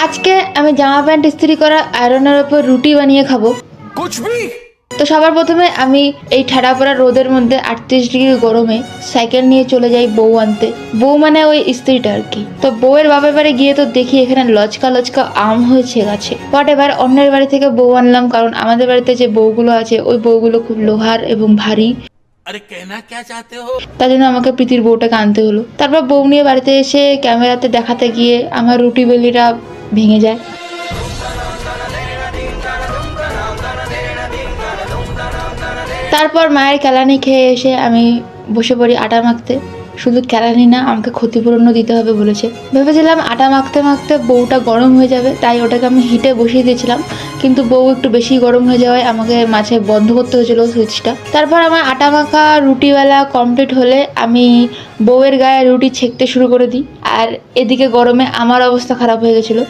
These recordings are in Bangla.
আজকে আমি জামা প্যান্ট ইস্ত্রি করা আয়রনের উপর রুটি বানিয়ে খাবো। তো সবার প্রথমে আমি এই ঠাডা পড়া রোদের মধ্যে 38 ডিগ্রি গরমে সাইকেল নিয়ে চলে যাই বউ আনতে। বউ মানে ওই ইস্ত্রিটা আর কি। তো বউয়ের বাপের বাড়ি গিয়ে তো দেখি এখানে লচকা লচকা আম হয়েছে গাছে। বাট এবার অন্যের বাড়ি থেকে বউ আনলাম, কারণ আমাদের বাড়িতে যে বউগুলো আছে ওই বউগুলো খুব লোহার এবং ভারী। তার জন্য আমাকে প্রীতির বউটাকে আনতে হলো। তারপর বউ নিয়ে বাড়িতে এসে ক্যামেরাতে দেখাতে গিয়ে আমার রুটি বেলিটা ভেঙে যায়। তারপর মায়ের কেলানি খেয়ে এসে আমি বসে পড়ি আটা মাখতে। শুধু কেলানি না, আমাকে ক্ষতিপূরণও দিতে হবে বলেছে। ভেবেছিলাম আটা মাখতে মাখতে বউটা গরম হয়ে যাবে, তাই ওটাকে আমি হিটে বসিয়ে দিয়েছিলাম। কিন্তু বউ একটু বেশি গরম হয়ে যাওয়ায় আমাকে মাঝে বন্ধ করতে হয়েছিল সুইচটা। তারপর আমার আটা মাখা রুটিওয়ালা কমপ্লিট হলে আমি বউয়ের গায়ে রুটি ছেঁকতে শুরু করে দিই। আর এদিকে গরমে আমার অবস্থা খারাপ হয়ে গেছিলো।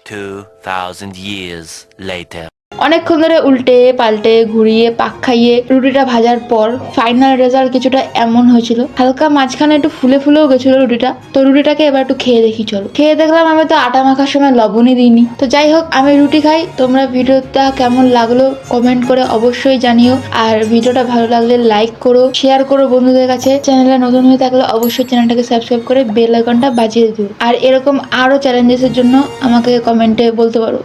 2000 years later. অনেকক্ষণ ধরে উল্টে পাল্টে ঘুরিয়ে পাক খাইয়ে রুটিটা ভাজার পর ফাইনাল রেজাল্ট কিছুটা এমন হয়েছিল। হালকা মাঝখানে একটু ফুলে ফুলেও গেছিল রুটিটা। তো রুটিটাকে এবার একটু খেয়ে দেখি চলো। খেয়ে দেখলাম আমি তো আটা মাখার সময় লবণই দিইনি। তো যাই হোক, আমি রুটি খাই। তোমরা ভিডিওটা কেমন লাগলো কমেন্ট করে অবশ্যই জানিও। আর ভিডিওটা ভালো লাগলে লাইক করো, শেয়ার করো বন্ধুদের কাছে। চ্যানেলে নতুন হয়ে থাকলে অবশ্যই চ্যানেলটাকে সাবস্ক্রাইব করে বেল আইকনটা বাজিয়ে দিও। আর এরকম আরো চ্যালেঞ্জেসের জন্য আমাকে কমেন্টে বলতে পারো।